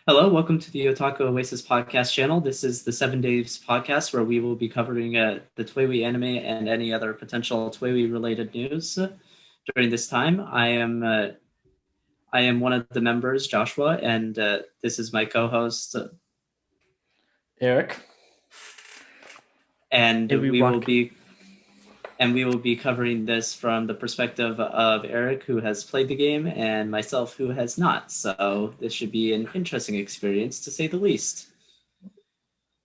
Hello, welcome to the Otaku Oasis podcast channel. This is the 7 Days podcast where we will be covering the TWEWY anime and any other potential TWEWY related news during this time. I am one of the members, Joshua, and this is my co-host, Eric. and Here we rock. we will be covering this from the perspective of Eric, who has played the game, and myself, who has not. So this should be an interesting experience, to say the least.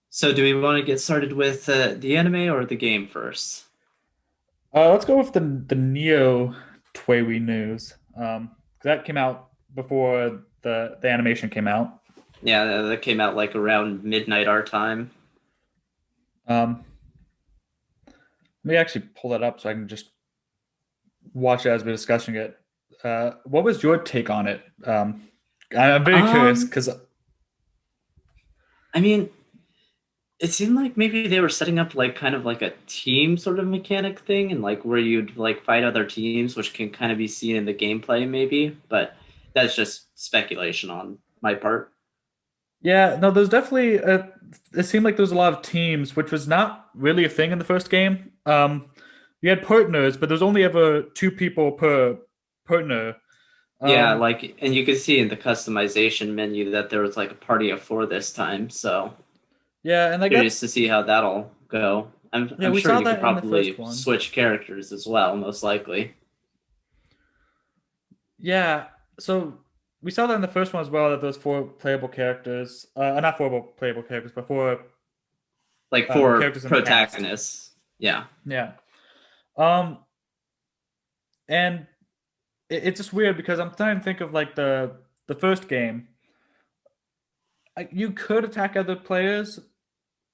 So, do we want to get started with the anime or the game first? Let's go with the NEO TWEWY news. 'Cause that came out before the animation came out. Yeah, that came out like around midnight our time. Um, Let me actually pull that up so I can just watch it as we're discussing it. What was your take on it? I'm very curious Um, because I mean, it seemed like maybe they were setting up like kind of like a team sort of mechanic thing, and like where you'd like fight other teams, which can kind of be seen in the gameplay, maybe. But that's just speculation on my part. yeah, no, there's definitely it seemed like there was a lot of teams, which was not really a thing in the first game. You had partners, but there's only ever two people per partner. Yeah, Um, like, and you could see in the customization menu that there was like a party of four this time. So yeah, and like curious that's to see how that'll go. yeah, I'm we sure saw you could that in the first probably one. switch characters as well, most likely. Yeah, so we saw that in the first one as well that those four playable characters, not four playable characters, but four Like for characters in the cast. protagonists. Yeah. Yeah, um, and it's just weird because I'm trying to think of like the first game. You could attack other players,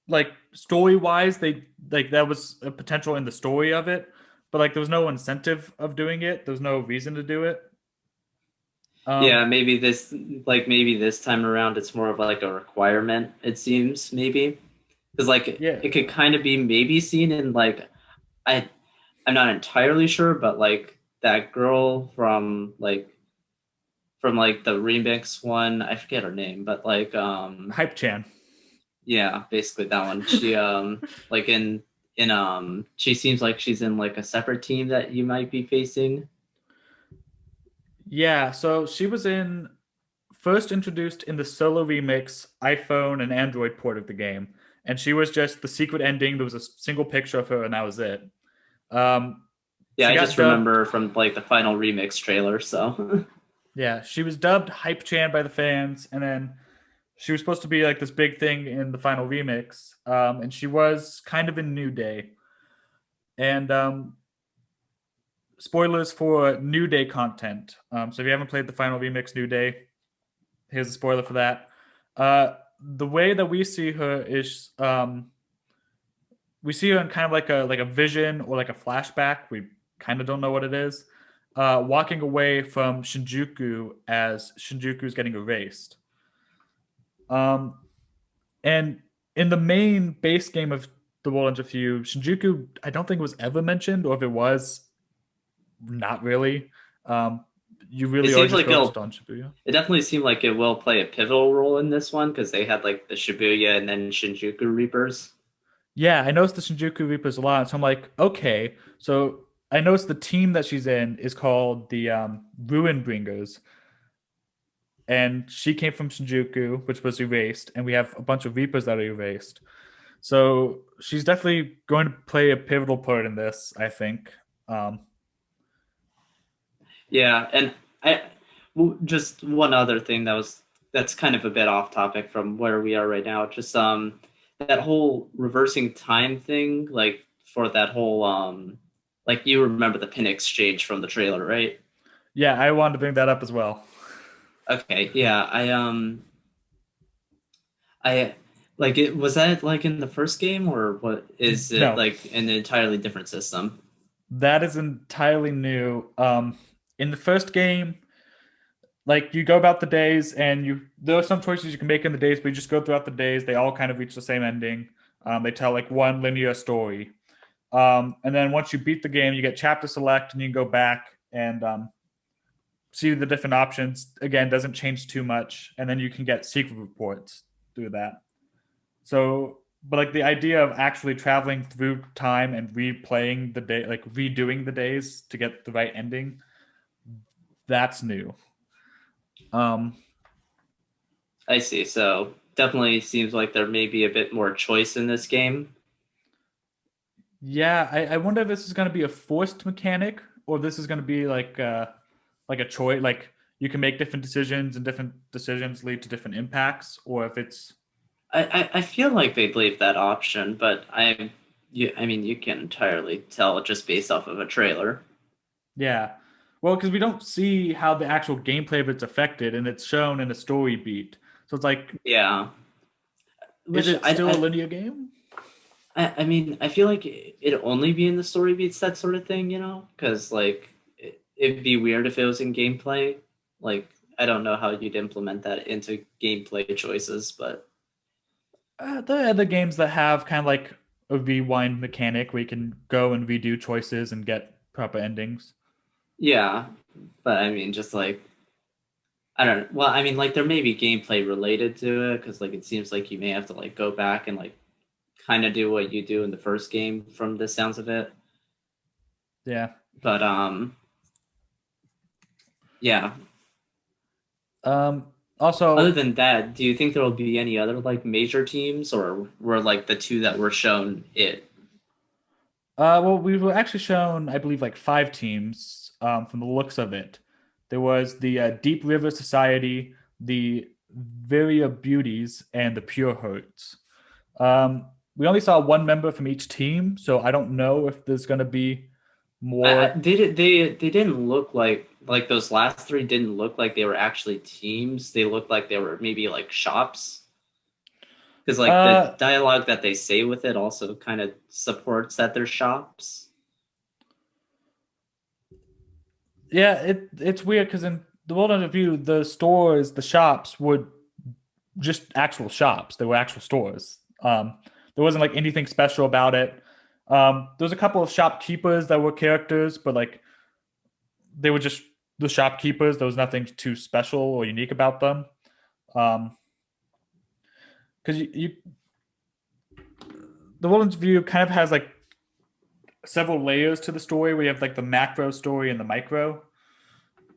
like story wise, they like that was a potential in the story of it, but like there was no incentive of doing it. There was no reason to do it. Yeah, Um, maybe this time around it's more of like a requirement, it seems, maybe. Because like yeah, it could kind of be maybe seen in like I I'm not entirely sure, but like that girl from like the remix one, I forget her name, but like Hype Chan. yeah, basically that one. She like in she seems like she's in like a separate team that you might be facing. Yeah, so she was in first introduced in the solo remix iPhone and Android port of the game, and she was just the secret ending. There was a single picture of her, and that was it. Um, Yeah, she I got just dubbed. remember from like the final remix trailer, so Yeah, she was dubbed Hype Chan by the fans, and then she was supposed to be like this big thing in the final remix. And she was kind of in New Day. And spoilers for New Day content. So if you haven't played the final remix New Day, here's a spoiler for that. The way that we see her is we see her in kind of like a vision or like a flashback. We kind of don't know what it is. Walking away from Shinjuku as Shinjuku is getting erased. Um, and in the main base game of the World Ends With You, Shinjuku, I don't think was ever mentioned, or if it was, not really. Um, you it really are seems just like focused on Shibuya. it definitely seemed like it will play a pivotal role in this one because they had like the Shibuya and then Shinjuku Reapers. Yeah, I noticed the Shinjuku Reapers a lot, so I'm like, okay. So I noticed the team that she's in is called the Ruin Bringers, and she came from Shinjuku, which was erased, and we have a bunch of Reapers that are erased. So she's definitely going to play a pivotal part in this, I think. Um, Yeah, and I just one other thing that's kind of a bit off topic from where we are right now. Just that whole reversing time thing, like for that whole like you remember the pin exchange from the trailer, right? yeah, I wanted to bring that up as well. Okay, yeah, I like it was that like in the first game or what is it No, like an entirely different system? that is entirely new. In the first game, like you go about the days, and you there are some choices you can make in the days, but you just go throughout the days. They all kind of reach the same ending. They tell like one linear story. And then once you beat the game, you get chapter select, and you can go back and see the different options. Again, doesn't change too much, and then you can get secret reports through that. So, but like the idea of actually traveling through time and replaying the day, like redoing the days to get the right ending, that's new. Um, I see. So definitely seems like there may be a bit more choice in this game. yeah, I wonder if this is going to be a forced mechanic or this is going to be like a choice, like you can make different decisions and different decisions lead to different impacts, or if it's I feel like they'd leave that option, but I mean, you can entirely tell just based off of a trailer. yeah. Well, because we don't see how the actual gameplay of it's affected, and it's shown in a story beat. So it's like, Yeah, is which it still a linear game? I mean, I feel like it'd only be in the story beats, that sort of thing, because like it'd be weird if it was in gameplay. Like, I don't know how you'd implement that into gameplay choices, but There are other games that have kind of like a rewind mechanic where you can go and redo choices and get proper endings. yeah. But I mean, just like I don't know. Well, I mean, like there may be gameplay related to it because like it seems like you may have to like go back and like kind of do what you do in the first game from the sounds of it. Yeah. But yeah. Um, Other also, than that, do you think there will be any other like major teams, or were like the two that were shown it? well, we were actually shown, I believe, like five teams from the looks of it. There was the Deep River Society, the Viria Beauties, and the Pure Hearts. We only saw one member from each team, so I don't know if there's going to be more. They didn't look like those last three didn't look like they were actually teams. They looked like they were maybe like shops. Because like the Uh, dialogue that they say with it also kind of supports that they're shops. yeah, it's weird because in the World Under Review, the stores, the shops would just actual shops. They were actual stores. There wasn't like anything special about it. There was a couple of shopkeepers that were characters, but like they were just the shopkeepers. There was nothing too special or unique about them. Because the Woodlands View kind of has like several layers to the story. We have like the macro story and the micro,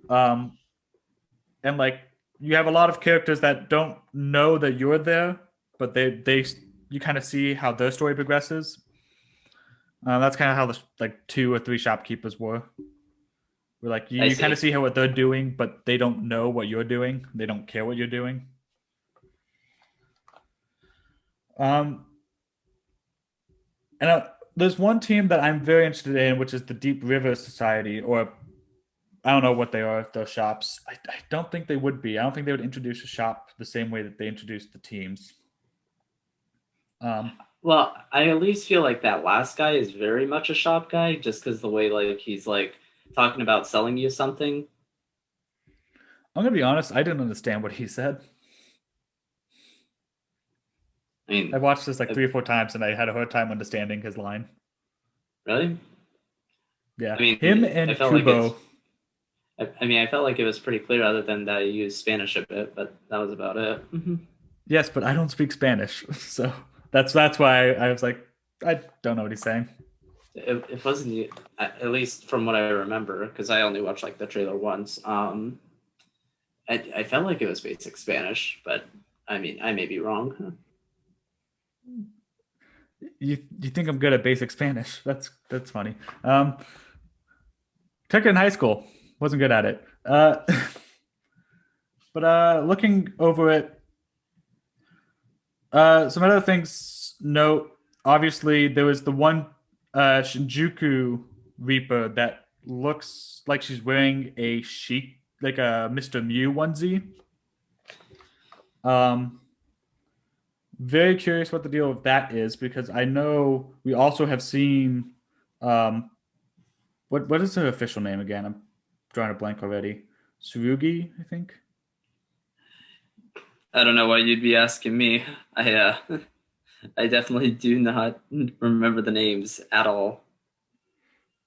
um, and like you have a lot of characters that don't know that you're there, but they you kind of see how their story progresses. That's kind of how the like two or three shopkeepers were. We're like I you kind of see. see how what they're doing, but they don't know what you're doing. They don't care what you're doing. Um, and there's one team that I'm very interested in, which is the Deep River Society, or I don't know what they are, if they're shops. I don't think they would be. I don't think they would introduce a shop the same way that they introduced the teams. Um, Well, I at least feel like that last guy is very much a shop guy, just because the way like he's like talking about selling you something. I'm gonna be honest. I didn't understand what he said. I I mean, watched this like uh, 3 or 4 times, and I had a hard time understanding his line. really? Yeah, I him mean, I and felt like it's. Kubo. I mean, I felt like it was pretty clear, other than that I used Spanish a bit, but that was about it. Yes, but I don't speak Spanish, so that's why I was like, I don't know what he's saying. It wasn't at least from what I remember, because I only watched like the trailer once. I felt like it was basic Spanish, but I mean, I may be wrong. You think I'm good at basic Spanish? That's funny. Took it in high school. Wasn't good at it. But looking over it, some other things note. Obviously, there was the one Shinjuku Reaper that looks like she's wearing a chic, like a Mr. Mew onesie. Um, Very curious what the deal with that is because I know we also have seen um, what is her official name again? I'm drawing a blank already. Surugi, I think. I don't know why you'd be asking me. I definitely do not remember the names at all.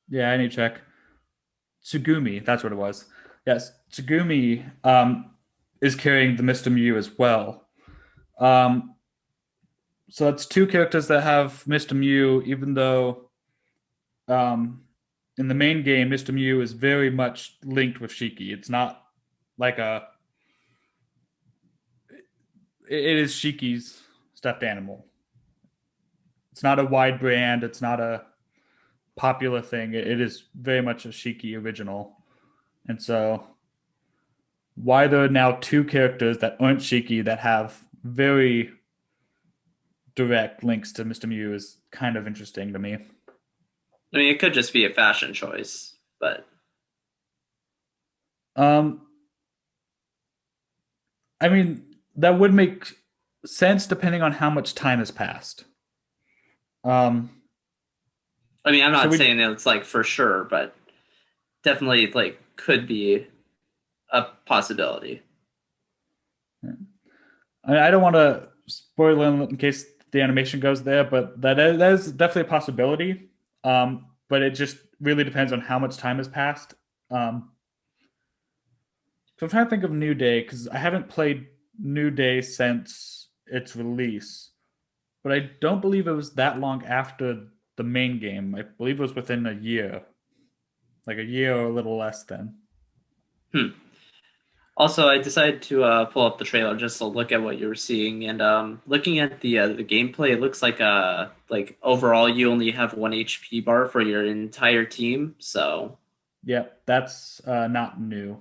Yeah, I need to check. Tsugumi, that's what it was. Yes, Tsugumi is carrying the Mr. Mew as well. Um, so that's two characters that have Mr. Mew, even though um, in the main game, Mr. Mew is very much linked with Shiki. It's not like it is Shiki's stuffed animal. It's not a wide brand. It's not a popular thing. It is very much a Shiki original. And so, why there are now two characters that aren't Shiki that have very direct links to Mr. Mew is kind of interesting to me. I mean, it could just be a fashion choice, but Um, I mean, that would make sense depending on how much time has passed. Um, I mean, I'm so not we, saying it's like for sure, but definitely like could be a possibility. I don't want to spoil in case the animation goes there, but that is definitely a possibility. But it just really depends on how much time has passed. So I'm trying to think of New Day because I haven't played New Day since its release, but I don't believe it was that long after the main game. I believe it was within a year, like a year or a little less then. Hmm. Also, I decided to pull up the trailer just to look at what you were seeing, and looking at the gameplay, it looks like overall you only have one HP bar for your entire team, so Yeah, that's not new.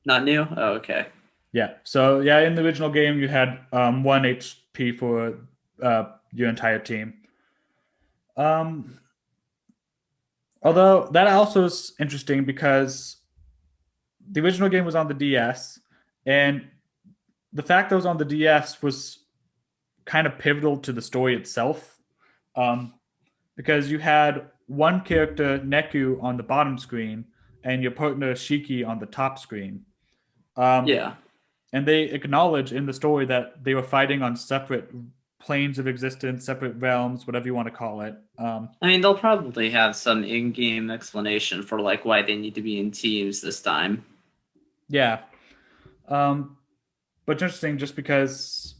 not new. Oh, okay. Yeah. So yeah, in the original game, you had one HP for your entire team. Um, although that also is interesting because the original game was on the DS, and the fact that it was on the DS was kind of pivotal to the story itself, um, because you had one character Neku on the bottom screen and your partner Shiki on the top screen. Um, Yeah. and they acknowledge in the story that they were fighting on separate planes of existence, separate realms, whatever you want to call it. I mean, they'll probably have some in-game explanation for like why they need to be in teams this time. Yeah, um, but it's interesting just because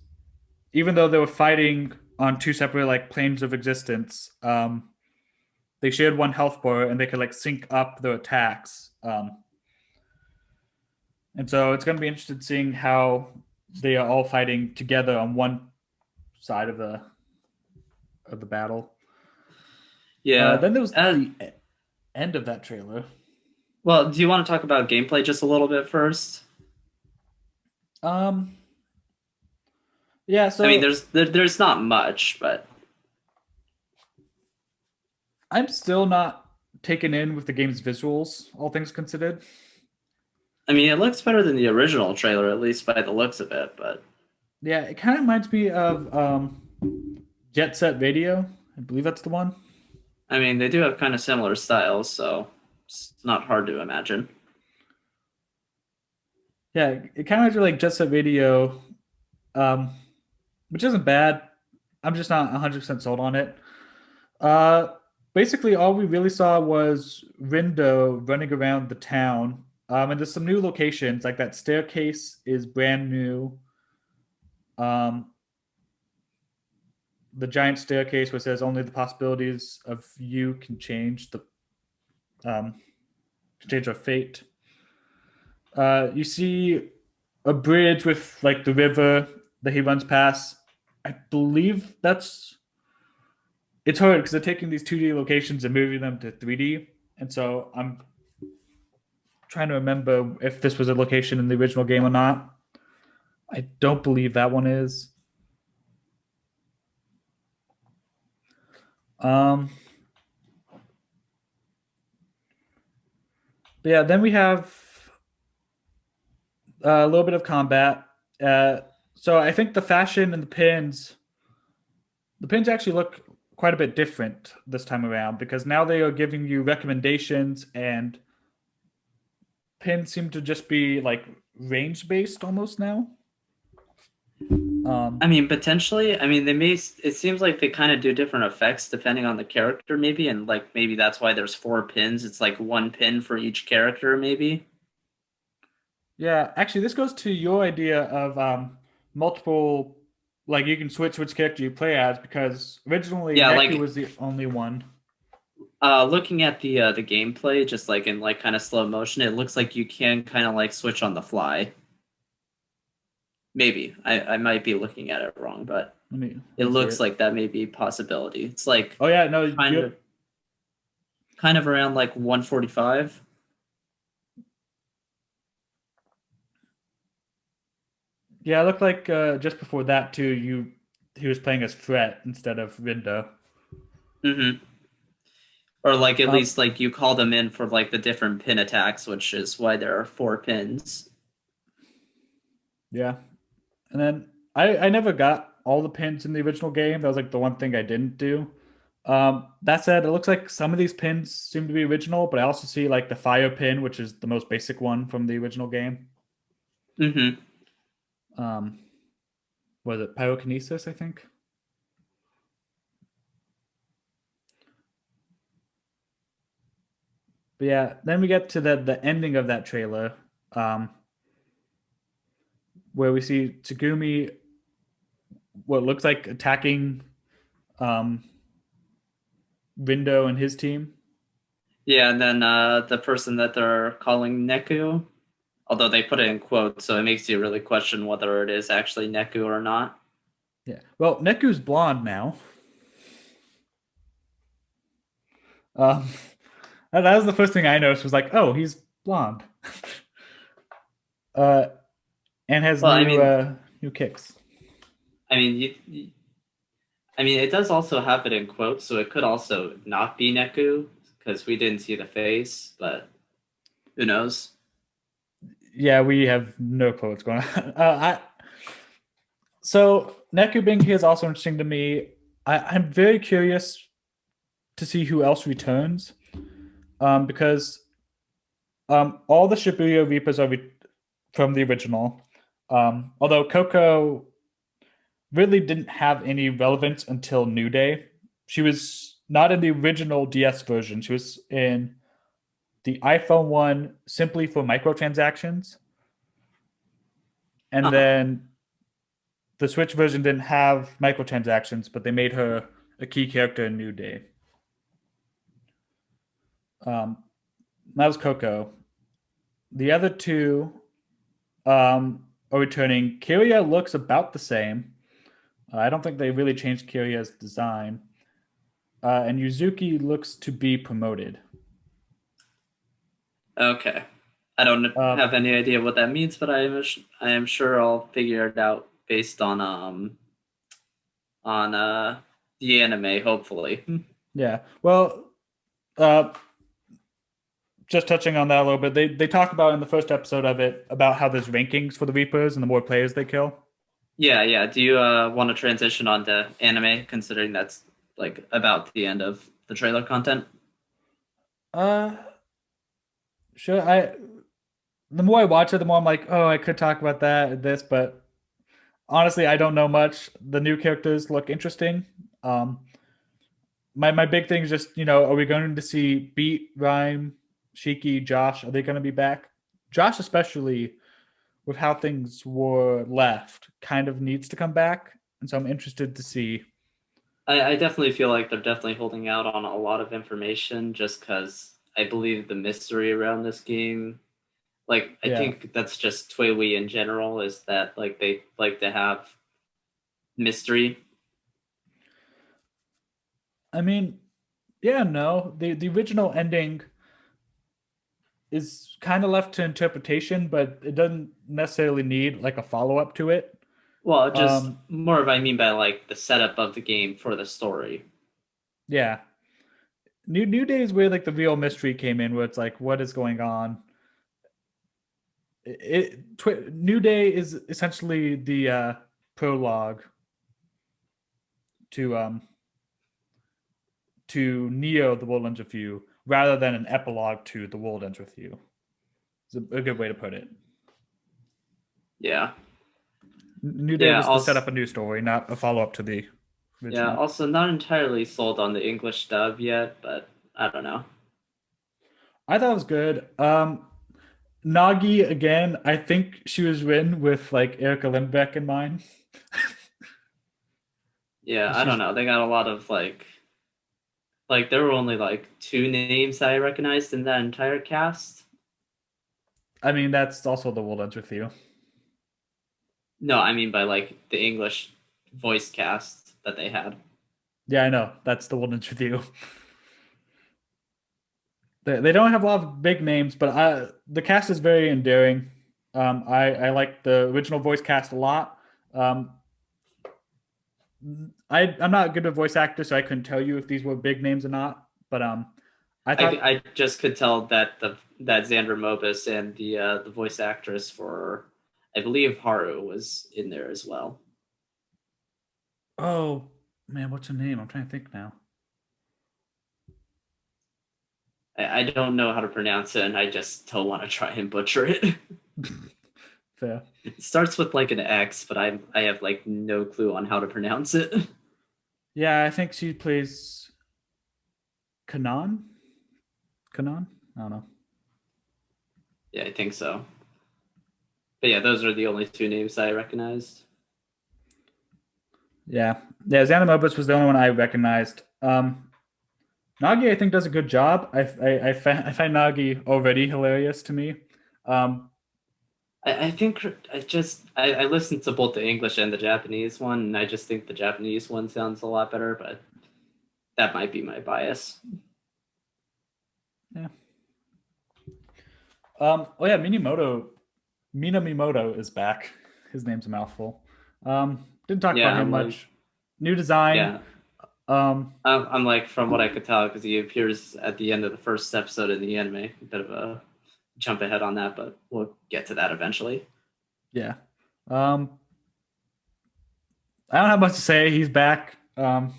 even though they were fighting on two separate like planes of existence, they shared one health bar and they could like sync up their attacks. And so it's going to be interesting seeing how they are all fighting together on one side of the battle. Yeah. Then there was the end of that trailer. Well, do you want to talk about gameplay just a little bit first? Um, yeah, I mean, so there's not much, but I'm still not taken in with the game's visuals, all things considered. I mean, it looks better than the original trailer, at least by the looks of it. But Yeah, it kind of reminds me of Jet Set Radio. I believe that's the one. I mean, they do have kind of similar styles, so it's not hard to imagine. Yeah, it kind of reminds me like Jet Set Radio, um, which isn't bad. I'm just not 100% sold on it. Uh, basically, all we really saw was Rindo running around the town. And there's some new locations, like that staircase is brand new. Um, the giant staircase, which says only the possibilities of you can change the um, change our fate. You see a bridge with like the river that he runs past. I believe that's it's hard because they're taking these 2D locations and moving them to 3D, and so I'm trying to remember if this was a location in the original game or not. I don't believe that one is. Um, but yeah, then we have a little bit of combat. So I think the pins actually look quite a bit different this time around because now they are giving you recommendations, and pins seem to just be like range based almost now. I Um, mean, potentially. I mean, they may. It seems like they kind of do different effects depending on the character, maybe, and like maybe that's why there's four pins. It's like one pin for each character, maybe. Yeah, actually, this goes to your idea of multiple, like you can switch which character you play as because originally Yeah, Neku like was the only one. looking at the gameplay, just like in like kind of slow motion, it looks like you can kind of like switch on the fly. Maybe I might be looking at it wrong, but Let it me see looks it. like that may be a possibility. It's like Oh yeah, no, kind you of kind of around like 145. yeah, it looked like just before that too. He was playing as Fret instead of Rindo. Mm-hmm. Or like at Um, least like you call them in for like the different pin attacks, which is why there are 4 pins. yeah, and then I never got all the pins in the original game. That was like the one thing I didn't do. That said, it looks like some of these pins seem to be original, but I also see like the fire pin, which is the most basic one from the original game. Mm-hmm. Um, was it pyrokinesis? I think. But yeah, then we get to the ending of that trailer, um, where we see Tsugumi, what looks like attacking um, Rindo and his team. Yeah, and then the person that they're calling Neku, although they put it in quotes, so it makes you really question whether it is actually Neku or not. Yeah. Well, Neku's blonde now. Um, that was the first thing I noticed. Was like, oh, he's blonde, uh, and has Well, new kicks. I mean, I mean, it does also have it in quotes, so it could also not be Neku because we didn't see the face, but who knows? Yeah, we have no clue what's going on. So Neku being here is also interesting to me. I'm very curious to see who else returns, because all the Shibuya Reapers are from the original. Although Coco really didn't have any relevance until New Day. She was not in the original DS version. She was in the iPhone one simply for microtransactions. And Huh. then the Switch version didn't have microtransactions, but they made her a key character in New Day. Um, that was Coco. The other two are returning. Kiria looks about the same. I don't think they really changed Kiria's design. And Yuzuki looks to be promoted. Okay. I don't Uh, have any idea what that means, but I am sure I'll figure it out based on the anime, hopefully. yeah. Well, uh, just touching on that a little bit, they talk about in the first episode of it about how there's rankings for the Reapers and the more players they kill. Yeah, yeah. Do you want to transition on to anime, considering that's like about the end of the trailer content? Uh, sure. I The more I watch it, the more I'm like, oh, I could talk about that, this, but honestly, I don't know much. The new characters look interesting. Um, my big thing is just are we going to see Beat, Rhyme, Shiki, Josh? Are they going to be back? Josh, especially with how things were left, kind of needs to come back, and so I'm interested to see. I definitely feel like they're definitely holding out on a lot of information just because I believe the mystery around this game. Like, I Yeah, think that's just TWEWY in general, is that like they like to have mystery. I mean, yeah, no, the original ending is kind of left to interpretation, but it doesn't necessarily need like a follow up to it. Well, just Um, more of I mean by like the setup of the game for the story. yeah, New Day is where like the real mystery came in, where it's like, what is going on? New Day is essentially the prologue to Neo, the World Ends With You, rather than an epilogue to The World Ends With You. It's a good way to put it. Yeah. New Day Yeah, was to set also up a new story, not a follow up to the yeah, original. also not entirely sold on the English dub yet, but I don't know. I thought it was good. Nagi again. I think she was written with like Erica Lindbeck in mind. Yeah, I don't She's. know. They got a lot of like there were only like two names that I recognized in that entire cast. I mean, that's also the world ends with you. No, I mean by like the English voice cast that they had. Yeah, I know. That's the world ends with you. They don't have a lot of big names, but the cast is very endearing. I like the original voice cast a lot. Um, I'm not good at voice actor, so I couldn't tell you if these were big names or not. But I thought, I just could tell that that Xander Mobus and the voice actress for I believe Haru was in there as well. oh man, what's her name? I'm trying to think now. I don't know how to pronounce it, and I just don't want to try and butcher it. Fair. It starts with like an X, but I have like no clue on how to pronounce it. Yeah, I think she plays Kanan. Kanan. I don't know. Yeah, I think so. But yeah, those are the only two names I recognized. Yeah, yeah. Xanamobus was the only one I recognized. Nagi, I think, does a good job. I find Nagi already hilarious to me. Um, I think I listened to both the English and the Japanese one, and I just think the Japanese one sounds a lot better, but that might be my bias. yeah. Oh yeah, Minamimoto is back. His name's a mouthful. Didn't talk about Yeah, him I'm like, much. New design. yeah, Um, I'm like, from what I could tell, because he appears at the end of the first episode in the anime. A bit of a jump ahead on that, but we'll get to that eventually. yeah. Um, I don't have much to say. He's back. If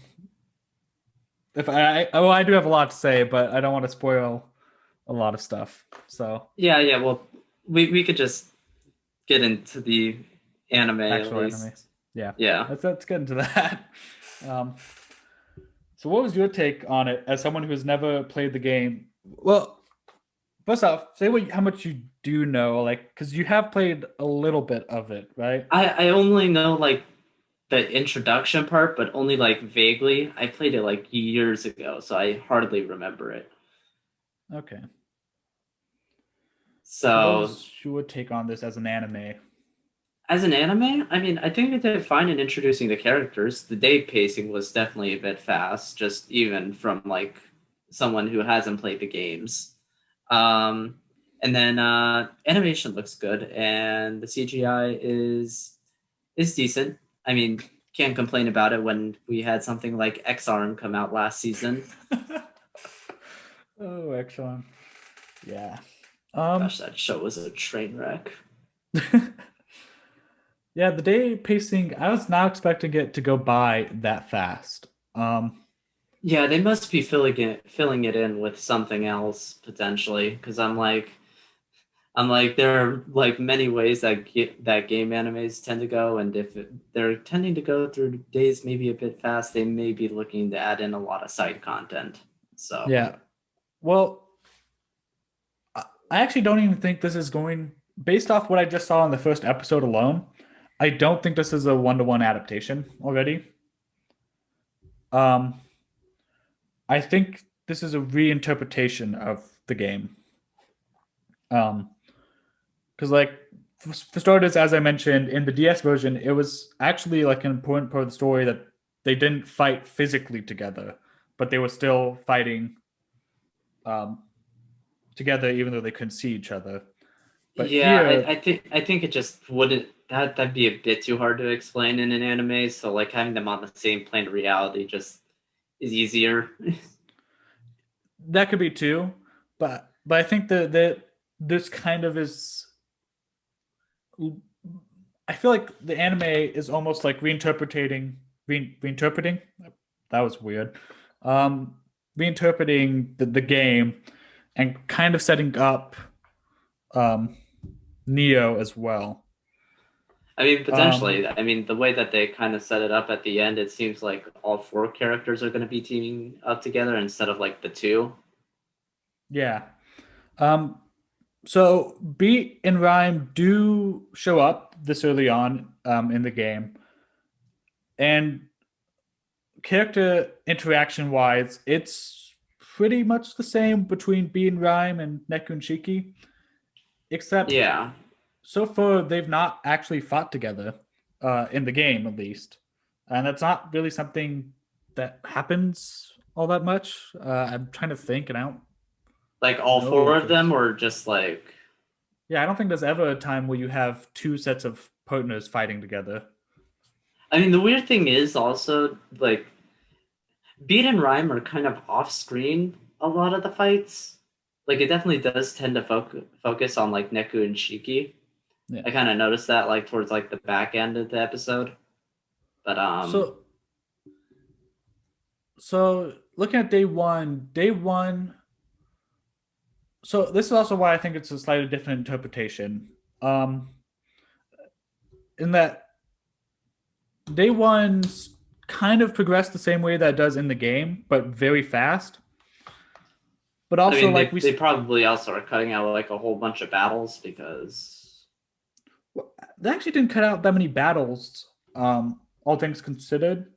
well, I do have a lot to say, but I don't want to spoil a lot of stuff. So Yeah, yeah. Well, we could just get into the anime at actual anime. least. Yeah, Yeah. let's get into that. Um, so what was your take on it as someone who's never played the game? Well, first off, say how much you do know, like, because you have played a little bit of it, right? I only know like the introduction part, but only like vaguely. I played it like years ago, so I hardly remember it. Okay. So what So was your take on this as an anime? as an anime, I mean, I think they did fine in introducing the characters. The day pacing was definitely a bit fast, just even from like someone who hasn't played the games. Um, and then animation looks good, and the CGI is decent. I mean, can't complain about it when we had something like X Arm come out last season. Oh, excellent. Yeah. Gosh, that show was a train wreck. Yeah, the day pacing, I was not expecting it to go by that fast. Um, Yeah, they must be filling it in with something else potentially, because I'm like there are like many ways that that game animes tend to go, and if they're tending to go through days maybe a bit fast, they may be looking to add in a lot of side content. So yeah. Well, I actually don't even think this is going based off what I just saw in the first episode alone. I don't think this is a one-to-one adaptation already. Um, I think this is a reinterpretation of the game. Because like for starters, as I mentioned in the DS version, it was actually like an important part of the story that they didn't fight physically together, but they were still fighting um, together even though they couldn't see each other. But yeah, here, I think it just wouldn't that'd be a bit too hard to explain in an anime. So like having them on the same plane of reality just is easier. that could be two, but I think that this kind of is. I feel like the anime is almost like reinterpreting. That was weird. Um, reinterpreting the game and kind of setting up um, Neo as well. I mean, Um, potentially. I mean, the way that they kind of set it up at the end, it seems like all four characters are going to be teaming up together instead of like the two. yeah. Um, So beat and rhyme do show up this early on in the game, and character interaction wise, it's pretty much the same between beat and rhyme and Neku and Shiki, except Yeah. so far they've not actually fought together in the game, at least, and that's not really something that happens all that much. I'm trying to think, and I don't Like all know four if of them, there's. or just like. Yeah, I don't think there's ever a time where you have two sets of partners fighting together. I mean, the weird thing is also like Beat and Rhyme are kind of off screen a lot of the fights. Like it definitely does tend to focus on like Neku and Shiki. Yeah. I kind of noticed that like towards like the back end of the episode. But So so looking at day one. So this is also why I think it's a slightly different interpretation. Um, in that day one's kind of progressed the same way that it does in the game, but very fast. But I also mean, like they probably also are cutting out like a whole bunch of battles because they actually didn't cut out that many battles, all things considered.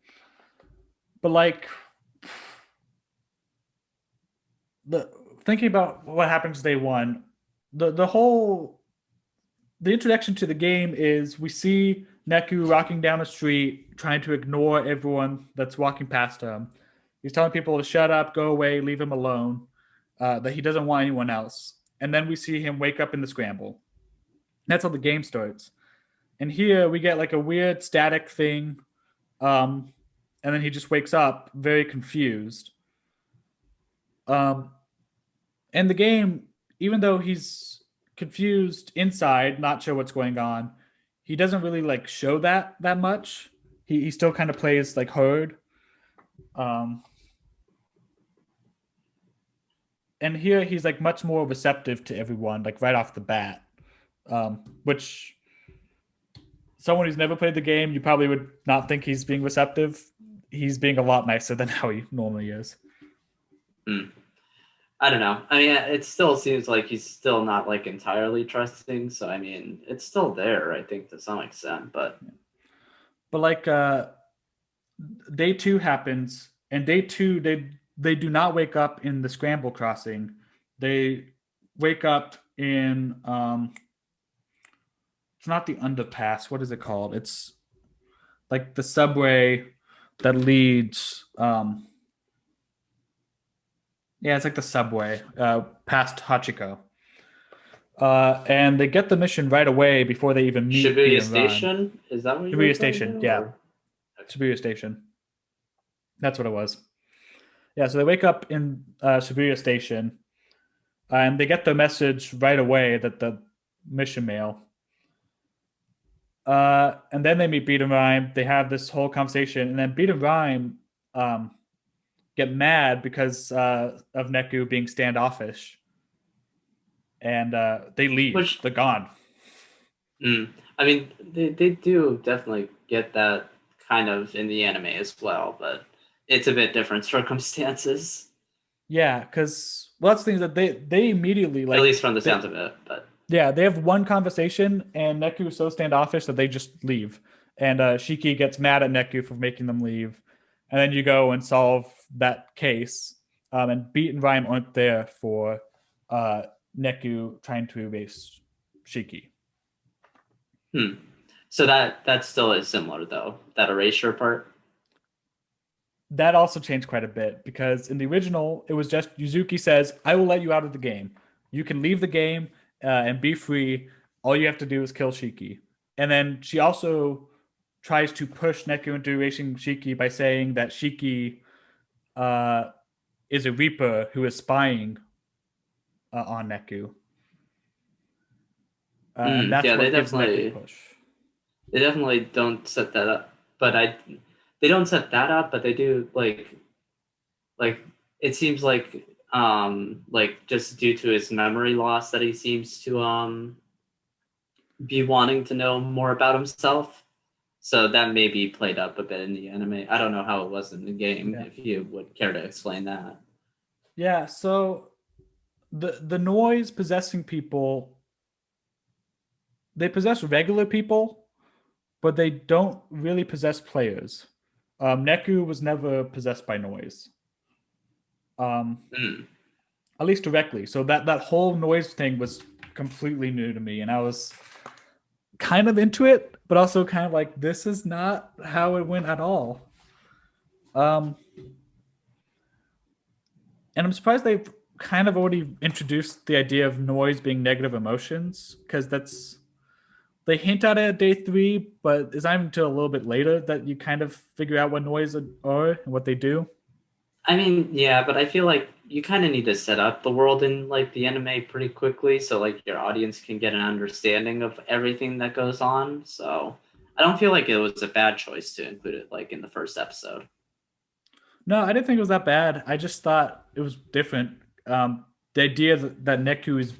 But like the thinking about what happens day one, the whole the introduction to the game is we see Neku walking down the street trying to ignore everyone that's walking past him. He's telling people to shut up, go away, leave him alone, that he doesn't want anyone else. And then we see him wake up in the scramble. That's how the game starts. And here we get like a weird static thing. Um, and then he just wakes up very confused. Um, and the game, even though he's confused inside, not sure what's going on, he doesn't really like show that much. He still kind of plays like herd. Um, and here he's like much more receptive to everyone, like right off the bat. Which someone who's never played the game, you probably would not think he's being receptive. He's being a lot nicer than how he normally is. hmm, I don't know. I mean, it still seems like he's still not like entirely trusting. So I mean, it's still there, I think, to some extent. But But like day two happens, and day two they do not wake up in the scramble crossing. They wake up in it's not the underpass. What is it called? It's like the subway that leads yeah, it's like the subway past Hachiko. And they get the mission right away before they even meet Beat Shibuya and Rhyme. Station, is that what you're Shibuya referring to, Station, yeah, or Shibuya Station. That's what it was. Yeah, so they wake up in Shibuya Station, and they get the message right away that the mission mail. And then they meet Beat and Rhyme. They have this whole conversation, and then Beat and Rhyme um, get mad because of Neku being standoffish, and they leave. which? They're gone. I mean, they do definitely get that kind of in the anime as well, but it's a bit different circumstances, Yeah, because well, that's the thing that they immediately at like least from the they sounds of it. But yeah they have one conversation, and Neku is so standoffish that they just leave, and Shiki gets mad at Neku for making them leave, and then you go and solve that case, and Beat and Rhyme aren't there for uh, Neku trying to erase Shiki. hmm. So that still is similar though. That erasure part. That also changed quite a bit because in the original, it was just Yuzuki says, I will let you out of the game. You can leave the game and be free. All you have to do is kill Shiki. And then she also tries to push Neku into erasing Shiki by saying that Shiki uh, is a Reaper who is spying on Neku. And that's Yeah, what gives Neku the push. they definitely don't set that up. But they don't set that up, but they do like it seems like just due to his memory loss that he seems to be wanting to know more about himself. So that may be played up a bit in the anime. I don't know how it was in the game. Yeah. If you would care to explain that. Yeah. So the noise possessing people, they possess regular people, but they don't really possess players. Neku was never possessed by noise, um, Mm. at least directly. So that whole noise thing was completely new to me, and I was kind of into it, but also kind of like, this is not how it went at all. Um, and I'm surprised they've kind of already introduced the idea of noise being negative emotions, because that's they hint at it at day 3, but it's not even until a little bit later that you kind of figure out what noise are and what they do. I mean, yeah, but I feel like you kind of need to set up the world in like the anime pretty quickly so like your audience can get an understanding of everything that goes on. So I don't feel like it was a bad choice to include it like in the first episode. No, I didn't think it was that bad. I just thought it was different. The idea that Neku is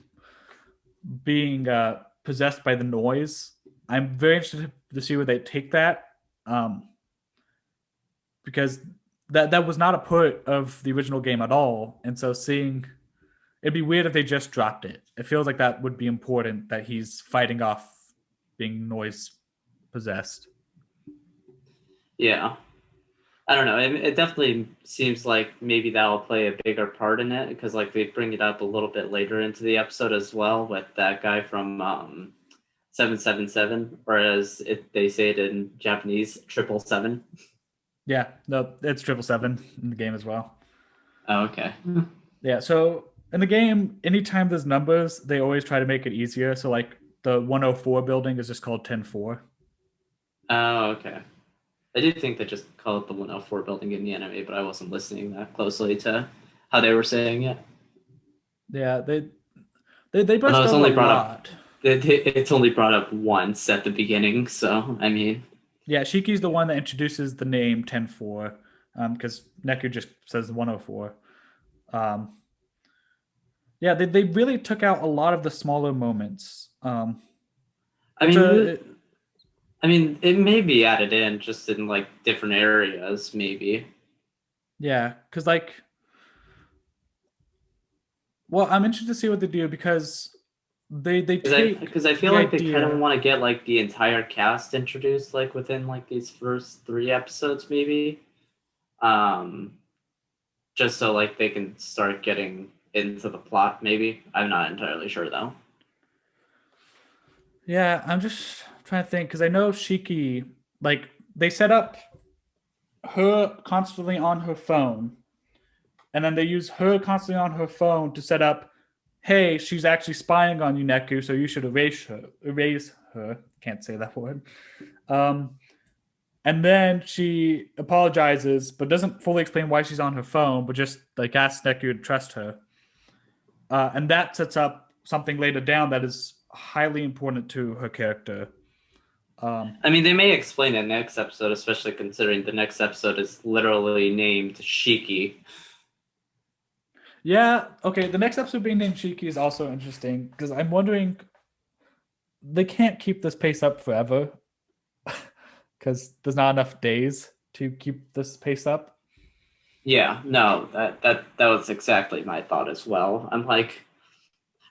being possessed by the noise, I'm very interested to see where they take that, um, because that was not a part of the original game at all. And so seeing it'd be weird if they just dropped it. It feels like that would be important, that he's fighting off being noise possessed. Yeah. I don't know. It definitely seems like maybe that'll play a bigger part in it because like they bring it up a little bit later into the episode as well with that guy from 777, whereas they say it in Japanese 777. Yeah, no, it's 777 in the game as well. Oh, okay. Yeah, so in the game, anytime there's numbers, they always try to make it easier. So like the 104 building is just called 104. Oh, okay. I do think they just call it the 104 building in the anime, but I wasn't listening that closely to how they were saying it. Yeah, they Although brushed it's over a only brought up, lot. it's only brought up once at the beginning. So I mean, Yeah, Shiki's the one that introduces the name 104, because Neku just says 104. Um, yeah, they really took out a lot of the smaller moments. I It's mean, a I mean, it may be added in just in like different areas, maybe. Yeah, because like, well, I'm interested to see what they do, because they take Because I feel the like they kind of idea. want to get like the entire cast introduced like within like these first 3 episodes, maybe. Um, just so like they can start getting into the plot. Maybe I'm not entirely sure though. Yeah, I'm just trying to think, because I know Shiki, like, they set up her constantly on her phone, and then they use her constantly on her phone to set up, hey, she's actually spying on you, Neku, so you should erase her. Erase her. Can't say that word. Um, and then she apologizes, but doesn't fully explain why she's on her phone, but just like asks Neku to trust her. And that sets up something later down that is highly important to her character. Um, I mean, they may explain it next episode, especially considering the next episode is literally named Shiki. yeah, okay. The next episode being named Shiki is also interesting, because I'm wondering, they can't keep this pace up forever, because there's not enough days to keep this pace up. Yeah, no, that was exactly my thought as well. I'm like,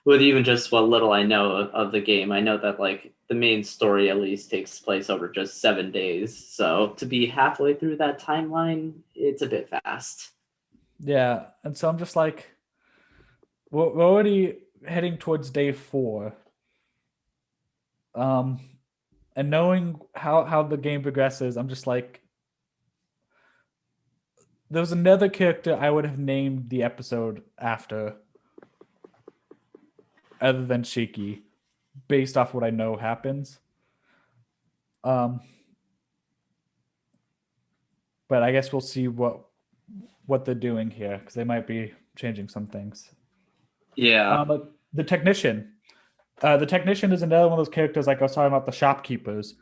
with even just what little I know of the game, I know that like the main story at least takes place over just 7 days. So to be halfway through that timeline, it's a bit fast. Yeah, and so I'm just like, we're already heading towards day 4. Um, and knowing how the game progresses, I'm just like, there was another character I would have named the episode after, other than Shiki, based off what I know happens. Um, but I guess we'll see what they're doing here, because they might be changing some things. Yeah. But the technician is another one of those characters, like I was talking about the shopkeepers.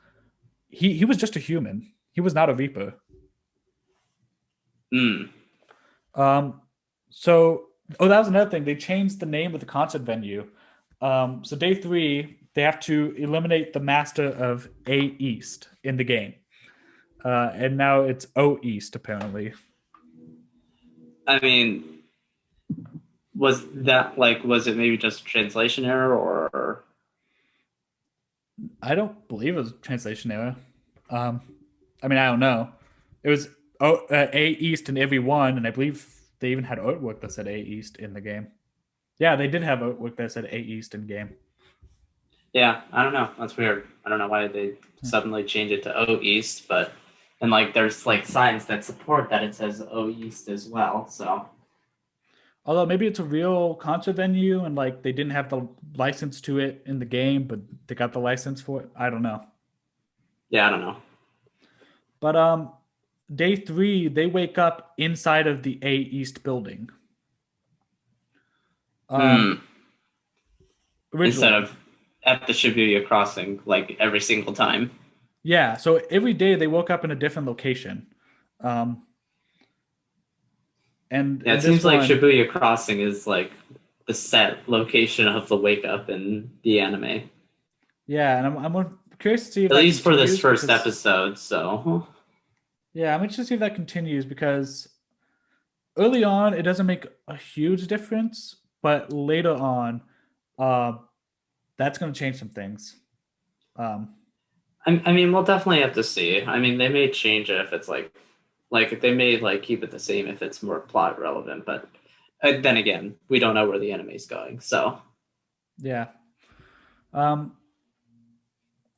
He was just a human. He was not a Reaper. Mm. Um, so that was another thing. They changed the name of the concert venue. So day 3, they have to eliminate the master of A East in the game, and now it's O East apparently. I mean, Was that like, was it maybe just a translation error or? I don't believe it was a translation error. Um, I mean, I don't know. It was A East in every one, and I believe they even had artwork that said A East in the game. Yeah, they did have artwork that said A East in game. Yeah, I don't know. That's weird. I don't know why they suddenly changed it to O East, but and like there's like signs that support that it says O East as well. So Although maybe it's a real concert venue and like they didn't have the license to it in the game, but they got the license for it. I don't know. yeah, I don't know. But day 3, they wake up inside of the A East building. Um, Hmm. Instead originally. of at the Shibuya crossing, like every single time. Yeah, so every day they woke up in a different location. Um, and Yeah, in it this seems like one, Shibuya crossing is like the set location of the wake up in the anime. yeah, and I'm curious to see if At that least for this continues first because episode, so yeah, I'm interested to see if that continues because early on it doesn't make a huge difference, but later on, uh, that's going to change some things. Um, I mean, we'll definitely have to see. I mean, they may change it if it's like they may like keep it the same if it's more plot relevant, but then again, we don't know where the anime's going. So yeah. Um,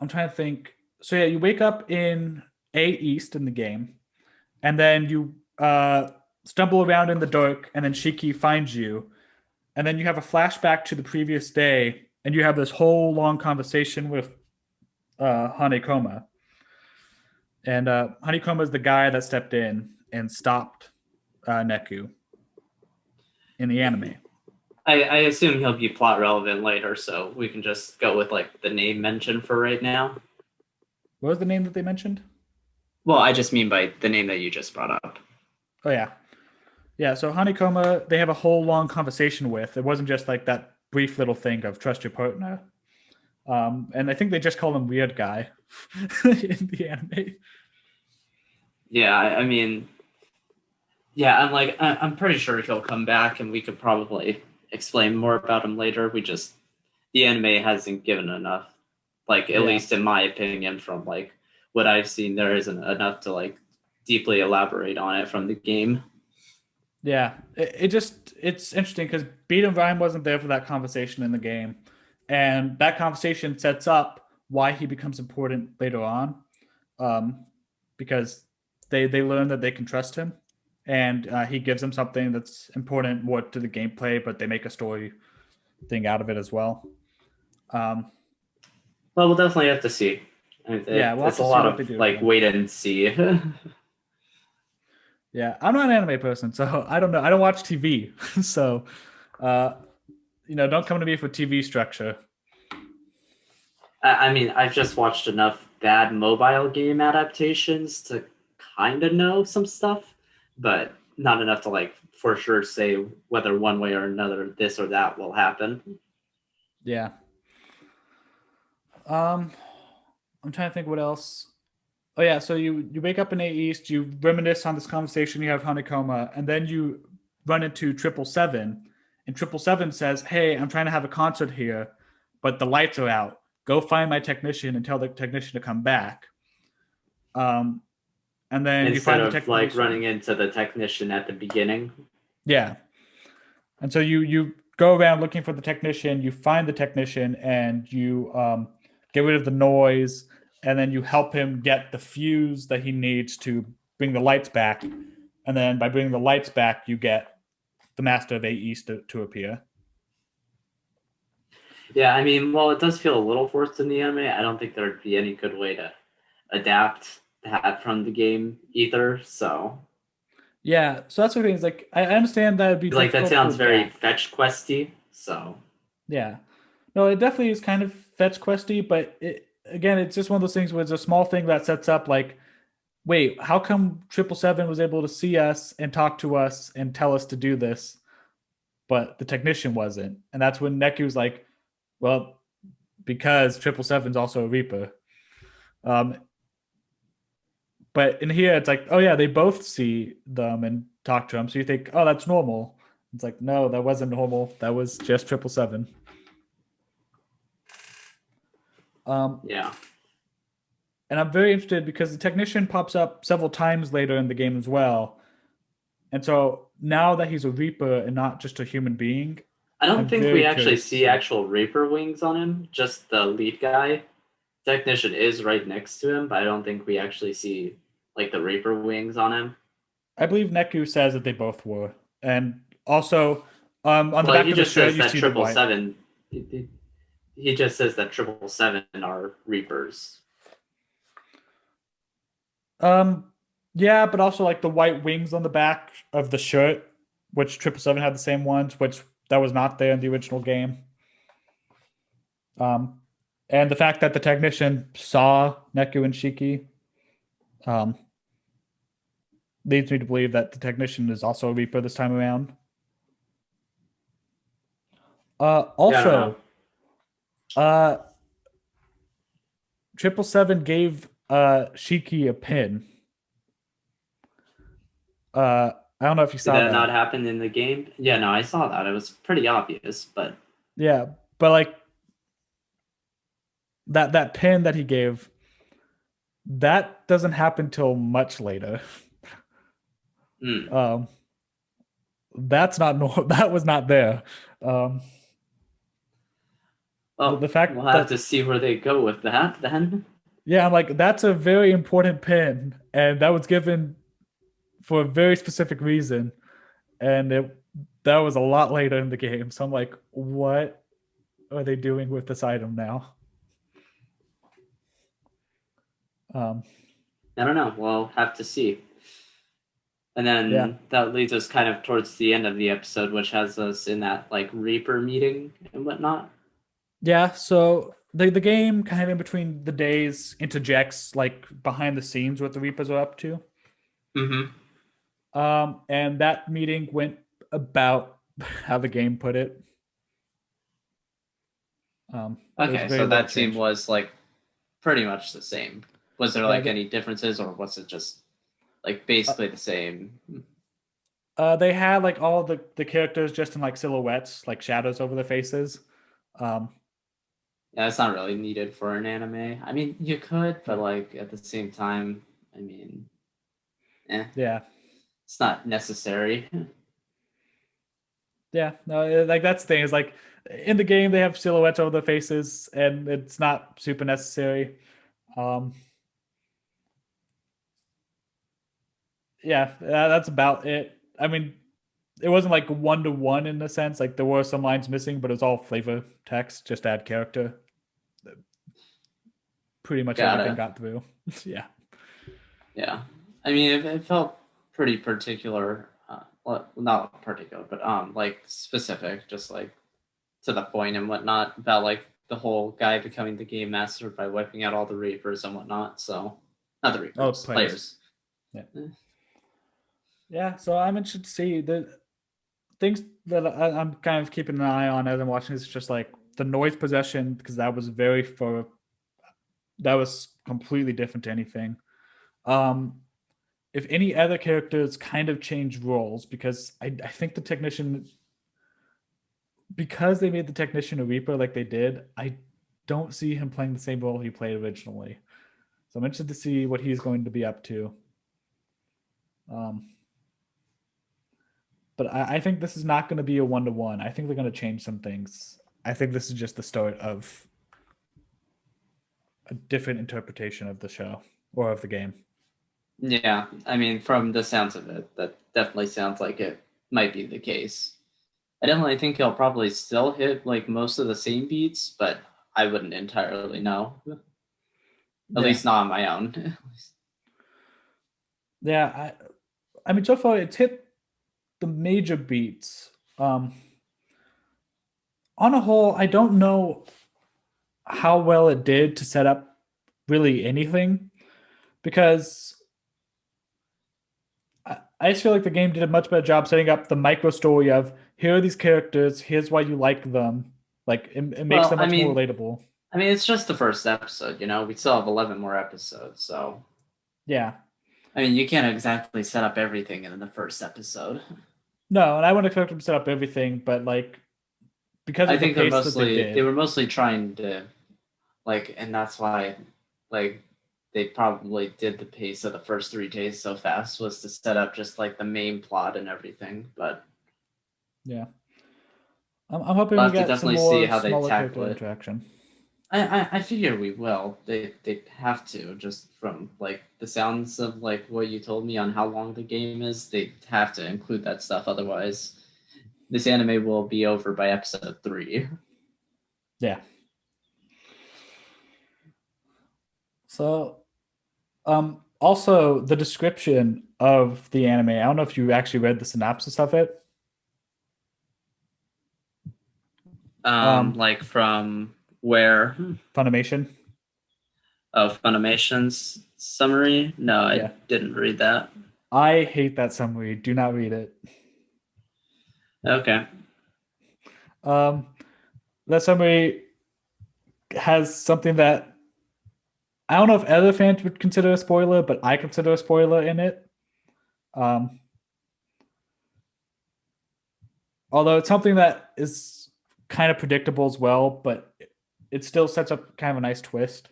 I'm trying to think. So yeah, you wake up in A East in the game, and then you stumble around in the dark, and then Shiki finds you, and then you have a flashback to the previous day, and you have this whole long conversation with Hanekoma. And Hanekoma is the guy that stepped in and stopped Neku in the anime. I assume he'll be plot relevant later, so we can just go with like the name mentioned for right now. What was the name that they mentioned? Well, I just mean by the name that you just brought up. Oh yeah, yeah. So Hanekoma, they have a whole long conversation with. It wasn't just like that brief little thing of trust your partner. And I think they just call him weird guy in the anime. Yeah, I mean, yeah, I'm pretty sure he'll come back, and we could probably explain more about him later. We just the anime hasn't given enough, like at Yeah, least in my opinion, from like what I've seen, there isn't enough to like deeply elaborate on it from the game. yeah. It's interesting because Beat and Rhyme wasn't there for that conversation in the game, and that conversation sets up why he becomes important later on, um, because they learn that they can trust him, and he gives them something that's important more to the gameplay, but they make a story thing out of it as well. Um, Well, we'll definitely have to see. yeah, we'll have It's a to see lot what they of do with like him. wait and see. Yeah, I'm not an anime person, so I don't know. I don't watch TV, so uh, don't come to me for TV structure. I mean, I've just watched enough bad mobile game adaptations to kind of know some stuff, but not enough to like for sure say whether one way or another this or that will happen. Yeah. Um, I'm trying to think what else. Oh yeah, so you wake up in A East, you reminisce on this conversation you have Honeycomb, and then you run into 777, and 777 says, "Hey, I'm trying to have a concert here, but the lights are out. Go find my technician and tell the technician to come back." Um, and then you Instead find the of like technician. running into the technician at the beginning. Yeah, and so you go around looking for the technician. You find the technician, and you get rid of the noise, and then you help him get the fuse that he needs to bring the lights back. And then by bringing the lights back, you get the Master of Eight East to appear. Yeah, I mean, well, it does feel a little forced in the anime. I don't think there'd be any good way to adapt that from the game either. So, Yeah, so that's the thing. Is like I understand that it'd be like, that difficult to sounds very adapt. fetch questy. So, Yeah, no, it definitely is kind of fetch questy, but again, it's just one of those things where it's a small thing that sets up like, wait, how come 777 was able to see us and talk to us and tell us to do this, but the technician wasn't? And that's when Neku's like, well, because 777's also a Reaper. Um, but in here, it's like, oh yeah, they both see them and talk to them. So you think, oh, that's normal. It's like, no, that wasn't normal. That was just 777. Yeah. And I'm very interested because the technician pops up several times later in the game as well. And so now that he's a Reaper and not just a human being, I don't I'm think we very actually curious to see see. actual Reaper wings on him, just the lead guy. Technician is right next to him, but I don't think we actually see like the Reaper wings on him. I believe Neku says that they both were. And also, on the Well, back he of the just shirt, says you that see the triple white. seven. He just says that 777 are Reapers. Yeah, but also like the white wings on the back of the shirt, which 777 had the same ones, which that was not there in the original game. And the fact that the technician saw Neku and Shiki leads me to believe that the technician is also a Reaper this time around. Yeah, I don't know. Also, 777 gave Shiki a pin. I don't know if you Did saw that not that. happen in the game? Yeah, no, I saw that. It was pretty obvious, but Yeah, but like that pin that he gave, that doesn't happen till much later. mm. Um, that's not that was not there. Um, the Well, we'll fact have to that see where they go with that then. yeah, I'm like that's a very important pin, and that was given for a very specific reason, and that was a lot later in the game. So I'm like, what are they doing with this item now? Um, I don't know. We'll have to see. And yeah, then that leads us kind of towards the end of the episode, which has us in that like Reaper meeting and whatnot. yeah. So the game kind of in between the days interjects like behind the scenes what the Reapers are up to. Mm-hmm. And that meeting went about how the game put it. There was Okay, very so little that scene change. was like pretty much the same. Was there Yeah, like any differences, or was it just like basically the same? they had like all the characters just in like silhouettes, like shadows over their faces. Um, Yeah, it's not really needed for an anime. I mean, you could, but yeah, like at the same time, I mean, yeah, it's not necessary. yeah. No, like that's the thing is like in the game they have silhouettes over their faces, and it's not super necessary. Um, yeah, that's about it. I mean, it wasn't like one to one in a sense. Like there were some lines missing, but it was all flavor text, just add character. Pretty much everything Gotta. got through. Yeah. Yeah. I mean, it felt pretty particular. Well, not particular, but like specific, just like to the point and whatnot about like the whole guy becoming the game master by wiping out all the Reapers and whatnot. So, not the Oh, Reapers, players. players. Yeah. Eh. Yeah. So I'm interested to see the things that I'm kind of keeping an eye on as I'm watching this. Is just like the noise possession because that was completely different to anything. Um, if any other characters kind of change roles because I think the technician because they made the technician a Reaper like they did, I don't see him playing the same role he played originally. So I'm interested to see what he's going to be up to. Um, but I think this is not going to be a 1-to-1. I think they're going to change some things. I think this is just the start of a different interpretation of the show or of the game. Yeah, I mean, from the sounds of it, that definitely sounds like it might be the case. I definitely think he'll probably still hit like most of the same beats, but I wouldn't entirely know. At Yeah, least not on my own. yeah. I mean, so far it's hit the major beats. On a whole, I don't know how well it did to set up really anything because I just feel like the game did a much better job setting up the micro story of here are these characters, here's why you like them. Like it makes Well, them much more relatable. it's just the first episode, you know. We still have 11 more episodes, so Yeah. I mean, you can't exactly set up everything in the first episode. No, and I wouldn't expect them to set up everything, but like because I of the think pace that they they did. were mostly trying to like, and that's why like they probably did the pace of the first 3 days so fast was to set up just like the main plot and everything. But Yeah. I'm hoping we'll we have to get some definitely see more how they smaller tackle character it. interaction. I figure we will. They have to, just from like the sounds of like what you told me on how long the game is. They have to include that stuff, otherwise this anime will be over by episode 3. Yeah. So, also the description of the anime. I don't know if you actually read the synopsis of it. Like from where? Funimation. Of Funimation's summary? No, I Yeah. didn't read that. I hate that summary. Do not read it. Okay. Um, that summary has something that I don't know if other fans would consider a spoiler, but I consider a spoiler in it. Um, Although it's something that is kind of predictable as well, but it still sets up kind of a nice twist.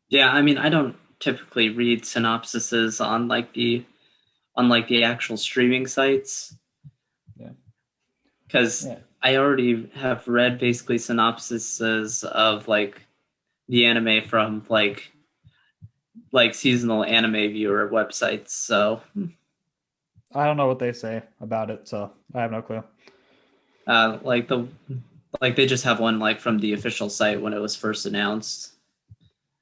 Yeah, I mean, I don't typically read synopsises on like the actual streaming sites Yeah. because Yeah. I already have read basically synopsises of like the anime from like seasonal anime viewer websites. So I don't know what they say about it, so I have no clue. like they just have one like from the official site when it was first announced,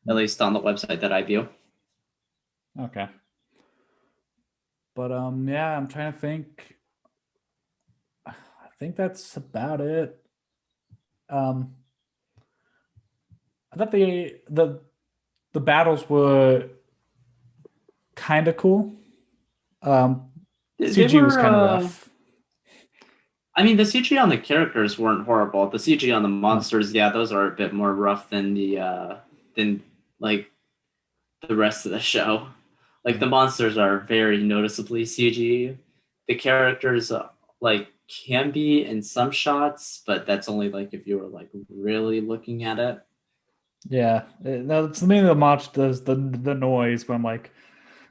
at least on the website that I view. Okay. But yeah, I'm trying to think. I think that's about it. Um I thought the battles were kind of cool. They CG was were kind of rough. I mean, the CG on the characters weren't horrible. The CG on the No. monsters, yeah, those are a bit more rough than like the rest of the show. Like Yeah. the monsters are very noticeably CG. The characters like can be in some shots, but that's only like if you were like really looking at it. Yeah. No, to me the monsters, the noise when I'm like,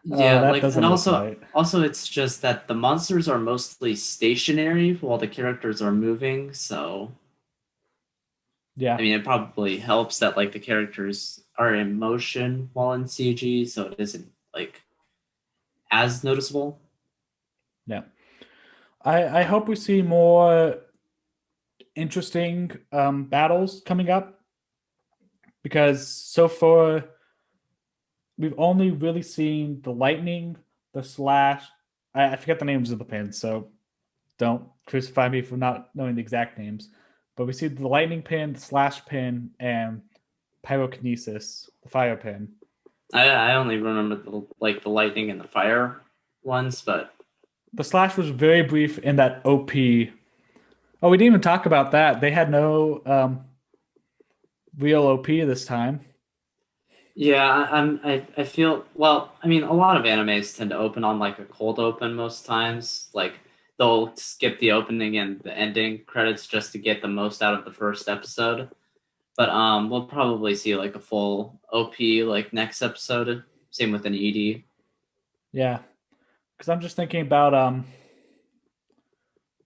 Yeah, that like and doesn't look right. also it's just that the monsters are mostly stationary while the characters are moving, so I Yeah. mean, it probably helps that like the characters are in motion while in CG, so it isn't like as noticeable. Yeah. I hope we see more interesting battles coming up because so far we've only really seen the lightning, the slash. I forget the names of the pins, so don't crucify me for not knowing the exact names. But we see the lightning pin, the slash pin, and pyrokinesis, the fire pin. I only remember the lightning and the fire ones, but The slash was very brief in that OP. Oh, we didn't even talk about that. They had no real OP this time. yeah, I feel well. I mean, a lot of animes tend to open on like a cold open most times. Like they'll skip the opening and the ending credits just to get the most out of the first episode. But we'll probably see like a full OP like next episode. Same with an ED. Yeah, because I'm just thinking about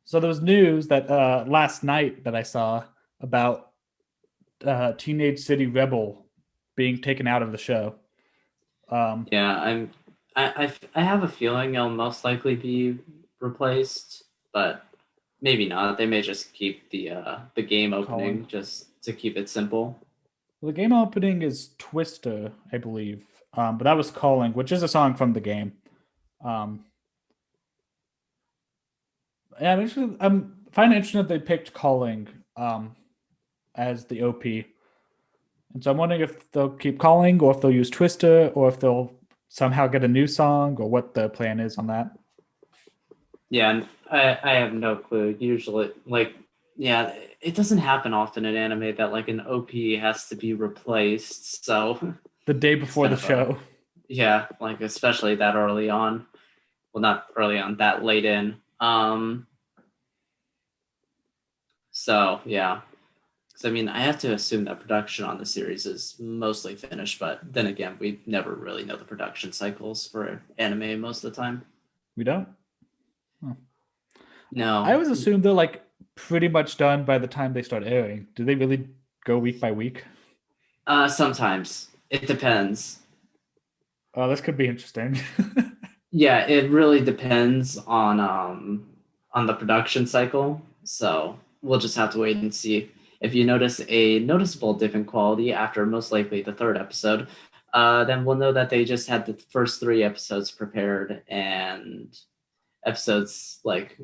so there was news that last night that I saw about Teenage City Rebel being taken out of the show. Um, Yeah, I have a feeling it'll most likely be replaced, but maybe not. They may just keep the game Calling. opening just to keep it simple. Well, the game opening is Twister, I believe. But that was Calling, which is a song from the game. Um, yeah, I'm finding it interesting that they picked Calling as the OP. And so I'm wondering if they'll keep Calling or if they'll use Twister or if they'll somehow get a new song or what the plan is on that. Yeah, and I have no clue. Usually, like, yeah, it doesn't happen often in anime that like an OP has to be replaced. So The day it's before kind the of a show. yeah, like especially that early on. well, not early on, that late in. So yeah, because I mean, I have to assume that production on the series is mostly finished, but then again, we never really know the production cycles for anime most of the time. We don't. I No, always assume they're like pretty much done by the time they start airing. Do they really go week by week? sometimes it depends. Oh, this could be interesting. Yeah, it really depends on the production cycle. So we'll just have to wait and see. If you notice a noticeable dip in quality after most likely the third episode, then we'll know that they just had the first three episodes prepared, and episodes like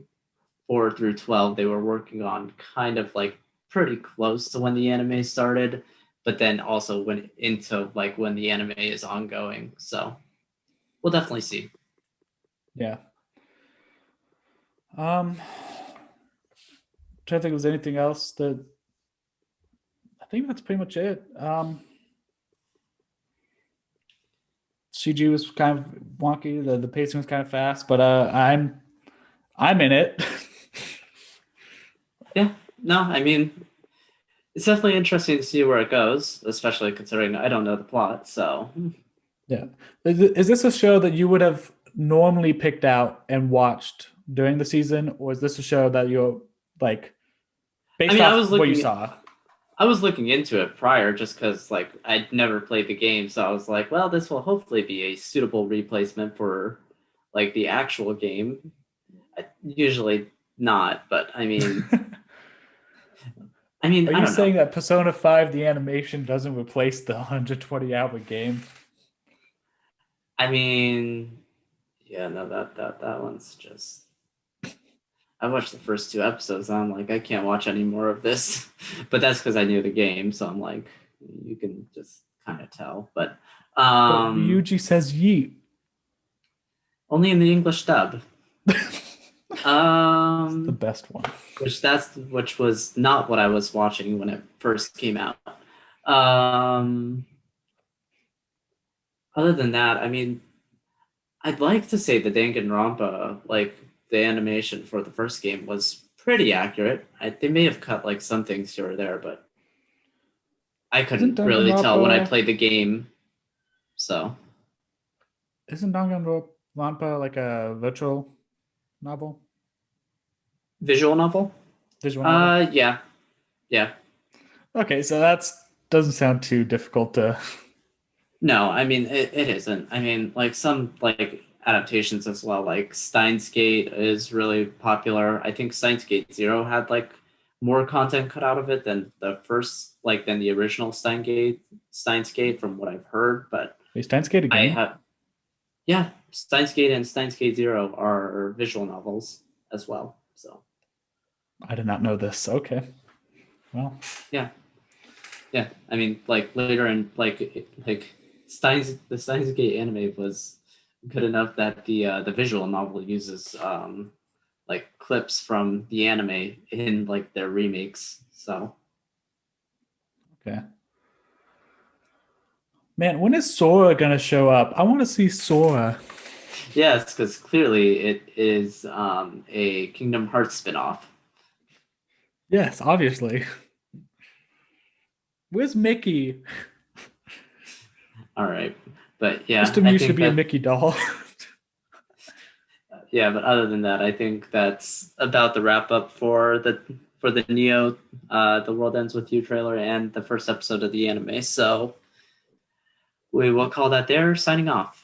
4 through 12 they were working on kind of like pretty close to when the anime started, but then also went into like when the anime is ongoing. So we'll definitely see. Yeah. Trying to think if there's anything else that I think that's pretty much it. CG was kind of wonky. The pacing was kind of fast, but I'm in it. Yeah, no, I mean, it's definitely interesting to see where it goes, especially considering I don't know the plot. So Yeah. Is this a show that you would have normally picked out and watched during the season, or is this a show that you're like I based mean, off what you saw? I was looking into it prior just because like I'd never played the game, so I was like, well, this will hopefully be a suitable replacement for like the actual game. Usually not, but I mean, Are I you don't know. saying that Persona 5 the animation doesn't replace the 120-hour game? I mean, yeah, no, that one's just. I watched the first two episodes. And I'm like, I can't watch any more of this, but that's because I knew the game. So I'm like, you can just kind of tell. But But Ryuji says yeet. only in the English dub. The best one. Which was not what I was watching when it first came out. Um, other than that, I mean, I'd like to say the Danganronpa, like the animation for the first game, was pretty accurate. They may have cut like some things here or there, but I Isn't couldn't really tell when I Danganronpa played the game. So isn't Danganronpa like a virtual novel? visual novel? Visual novel? Yeah, yeah. Okay, so that's doesn't sound too difficult to. No, I mean it isn't. I mean, like some like adaptations as well. Like Steins Gate is really popular. I think Steins Gate Zero had like more content cut out of it than the first, like than the original Steins Gate, from what I've heard. But Is Steins Gate a I game? have, yeah, Steins Gate and Steins Gate Zero are visual novels as well. So I did not know this. Okay. Well, yeah, yeah. I mean, like later in like the Steins Gate anime was good enough that the visual novel uses like clips from the anime in like their remakes. So okay. Man, when is Sora gonna show up? I want to see Sora. yes, because clearly it is a Kingdom Hearts spinoff. Yes, obviously. Where's Mickey? All right, but yeah, Mr. I Mew should think be a that Mickey doll. yeah, but other than that, I think that's about the wrap up for the Neo, the World Ends with You trailer and the first episode of the anime. So we will call that there. Signing off.